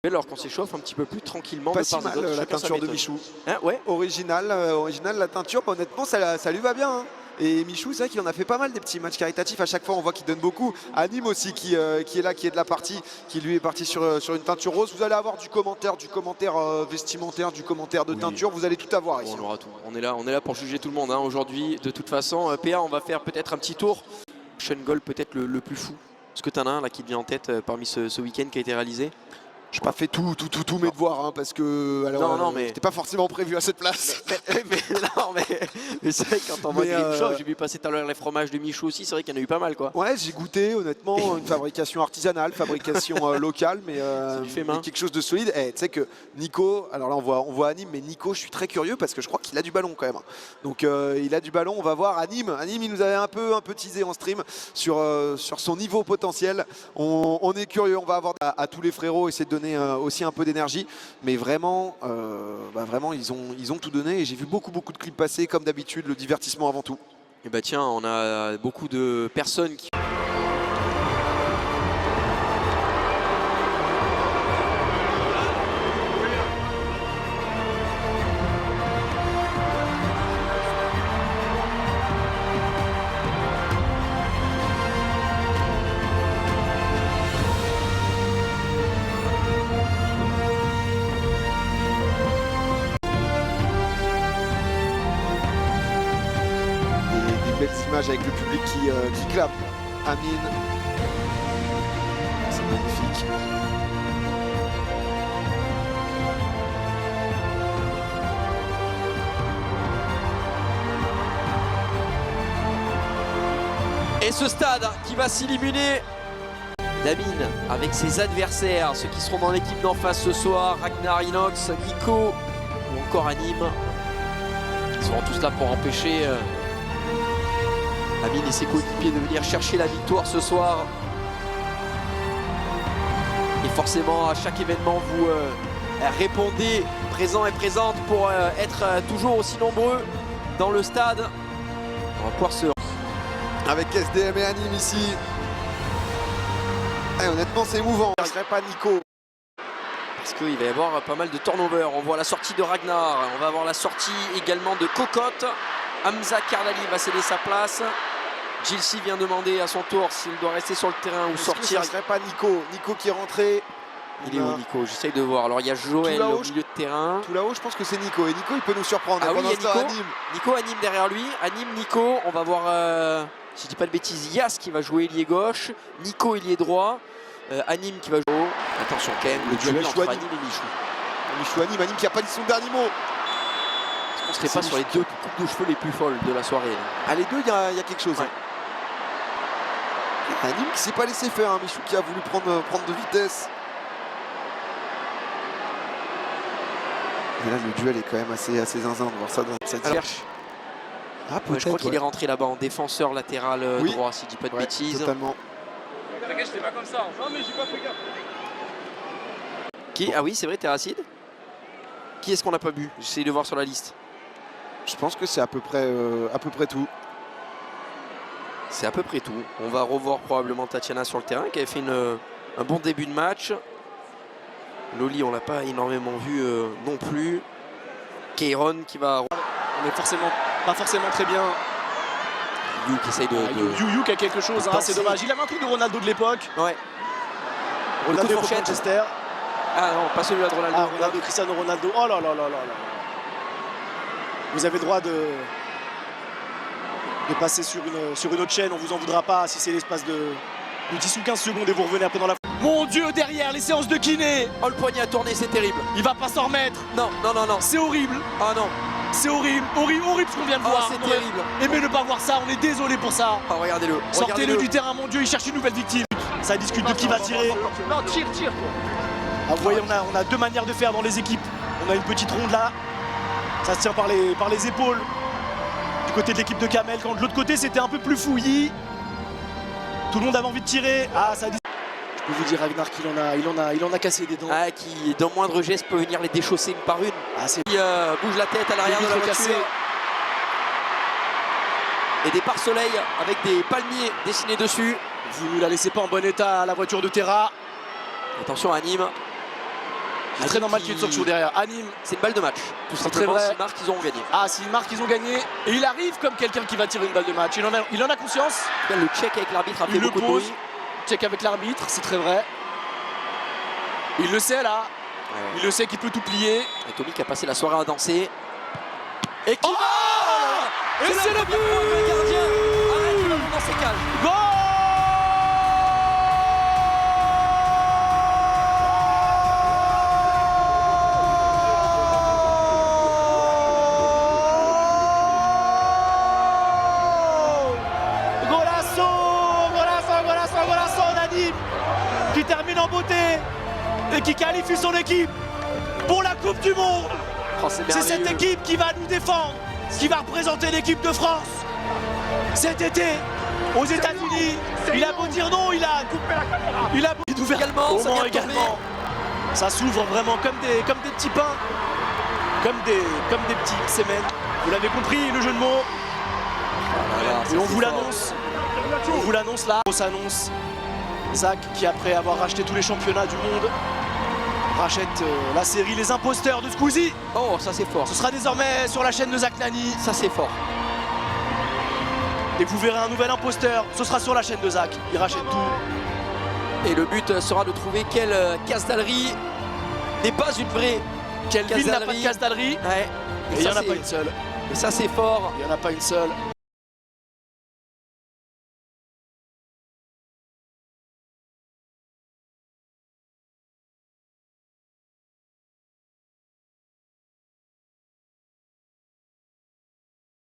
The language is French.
Alors qu'on s'échauffe un petit peu plus tranquillement. Pas si mal la teinture de Michou. Hein, ouais. Original la teinture, honnêtement ça lui va bien. Hein. Et Michou, c'est vrai qu'il en a fait pas mal des petits matchs caritatifs. À chaque fois, on voit qu'il donne beaucoup. Anime aussi qui est là, qui est de la partie, qui lui est parti sur une teinture rose. Vous allez avoir du commentaire vestimentaire, du commentaire de teinture. Vous allez tout avoir ici. On aura tout. On est là pour juger tout le monde. Hein. Aujourd'hui, de toute façon, PA, on va faire peut-être un petit tour. Sean Goal, peut-être le plus fou. Est-ce que tu en as un là qui te vient en tête parmi ce week-end qui a été réalisé? Je n'ai pas fait tous mes devoirs hein, parce que alors, mais c'était pas forcément prévu à cette place. Mais c'est vrai quand on voit Grimshaw, j'ai vu passer tout à l'heure les fromages de Michou aussi, c'est vrai qu'il y en a eu pas mal quoi. Ouais, j'ai goûté honnêtement une fabrication artisanale, fabrication locale, mais quelque chose de solide. Tu sais que Nico, alors là on voit Anime, mais Nico, je suis très curieux parce que je crois qu'il a du ballon quand même. Donc il a du ballon, on va voir Anime. Anime, il nous avait un peu teasé en stream sur son niveau potentiel. On est curieux, on va avoir à tous les frérots essayer de donner aussi un peu d'énergie, mais vraiment, ils ont tout donné et j'ai vu beaucoup de clips passer comme d'habitude, le divertissement avant tout. Et bah tiens, on a beaucoup de personnes qui... Belles images avec le public qui clame. Amine, c'est magnifique. Et ce stade qui va s'illuminer d'Amine avec ses adversaires, ceux qui seront dans l'équipe d'en face ce soir, Ragnar, Inox, Nico ou encore Anime. Ils seront tous là pour empêcher Amine et ses coéquipiers de venir chercher la victoire ce soir. Et forcément, à chaque événement, vous répondez présent et présente pour être toujours aussi nombreux dans le stade. On va pouvoir se... Avec SDM et Anime ici. Et honnêtement, c'est émouvant. Ce ne serait pas Nico. Parce qu'il va y avoir pas mal de turnover. On voit la sortie de Ragnar. On va avoir la sortie également de Cocotte. Hamza Kardali va céder sa place. Gilsi vient demander à son tour s'il doit rester sur le terrain ou sortir. Ce ne serait pas Nico. Nico qui est rentré. Il est où Nico? J'essaye de voir. Alors il y a Joël au milieu de terrain. Tout là-haut, je pense que c'est Nico. Et Nico, il peut nous surprendre. Ah oui, il y a Nico. Anime. Nico, Anime derrière lui. Anime, Nico. On va voir, si je dis pas de bêtises, Yas qui va jouer ailier gauche. Nico, ailier droit. Anime qui va jouer. Attention quand même, le duel entre Anime et Michou. Michou, Anime qui n'a pas dit son dernier mot. On ne serait pas sur les deux coupes de cheveux les plus folles de la soirée. Là. Ah, les deux, il y a quelque chose. Ouais. Hein. Anime qui s'est pas laissé faire, hein. Michou qui a voulu prendre de vitesse. Et là, le duel est quand même assez zinzin de voir ça dans cette cherche. Ah, je crois qu'il est rentré là-bas en défenseur latéral droit, si je dis pas de bêtises. Totalement. T'inquiète, j'étais pas comme ça. Non, mais j'ai pas fait gaffe. Ah oui, c'est vrai, Terracide. Qui est-ce qu'on n'a pas bu? J'essaie de voir sur la liste. Je pense que c'est à peu près tout. C'est à peu près tout. On va revoir probablement Tatiana sur le terrain qui avait fait un bon début de match. Loli, on l'a pas énormément vu non plus. Keiron qui va... On est pas forcément très bien. You qui essaye de... You qui a quelque chose, hein, c'est dommage. Il avait un truc de Ronaldo de l'époque. Ouais. Ronaldo pour Manchester. Ah non, pas celui-là de Ronaldo. Ah, Ronaldo, Cristiano Ronaldo. Oh là là là là là. Vous avez le droit de passer sur une autre chaîne, on vous en voudra pas si c'est l'espace de 10 ou 15 secondes et vous revenez après dans la... Mon Dieu, derrière, les séances de kiné. Oh, le poignet a tourné, c'est terrible. Il va pas s'en remettre. Non, non, non, non. C'est horrible. Ah non. C'est horrible, horrible ce qu'on vient de voir. C'est terrible. Aimez ne pas voir ça, on est désolé pour ça. Oh, regardez-le. Sortez-le du terrain, mon Dieu, il cherche une nouvelle victime. Ça discute de qui va tirer. Non, tire. Ah, vous voyez, on a deux manières de faire dans les équipes. On a une petite ronde là. Ça se tient par les épaules. Du côté de l'équipe de Kamel, quand de l'autre côté c'était un peu plus fouillis. Tout le monde avait envie de tirer. Ah, ça dit. Je peux vous dire, Ragnar, qu'il en a cassé des dents. Ah, qui, d'un moindre geste, peut venir les déchausser une par une. Ah, c'est... Qui bouge la tête à l'arrière de la voiture. Cassé. Et des pare-soleil avec des palmiers dessinés dessus. Vous ne la laissez pas en bon état à la voiture de Terra. Attention à Nîmes. C'est très normal qu'il y ait une sanction derrière. Anime, c'est une balle de match. Tout C'est simplement, très vrai. s'ils marquent, ils auront gagné. ah s'ils marquent, ils ont gagné. Et il arrive comme quelqu'un qui va tirer une balle de match. Il en a conscience. Le check avec l'arbitre a fait Il le beaucoup de pose. bruit. Check avec l'arbitre, c'est très vrai. Il le sait là. Ouais. Il le sait qu'il peut tout plier. Et Tommy qui a passé la soirée à danser. Et qui Oh va Et c'est le but Le gardien arrête le ballon dans ses cages. Goal Golasso d'Anime qui termine en beauté et qui qualifie son équipe pour la Coupe du Monde. Oh, C'est cette équipe qui va nous défendre, qui va représenter l'équipe de France cet été aux États-Unis. Il a beau dire non, il a beau ouvert Également, au ça Mans vient de tomber. également. Ça s'ouvre vraiment comme des petits pains, comme des petits sémènes. Vous l'avez compris, le jeu de mots. Et on vous l'annonce. On vous l'annonce là. On s'annonce. Zach qui, après avoir racheté tous les championnats du monde, rachète la série Les Imposteurs de Squeezie. Oh, ça c'est fort. Ce sera désormais sur la chaîne de Zach Nani. Ça c'est fort. Et vous verrez un nouvel imposteur. Ce sera sur la chaîne de Zach. Il rachète tout. Et le but sera de trouver quelle Casdalerie n'est pas une vraie Quelle ville n'a pas de Casdalerie. casse-dallerie. Ouais. Et il n'y en ça, a pas c'est- une seule. Et ça c'est fort. Il n'y en a pas une seule.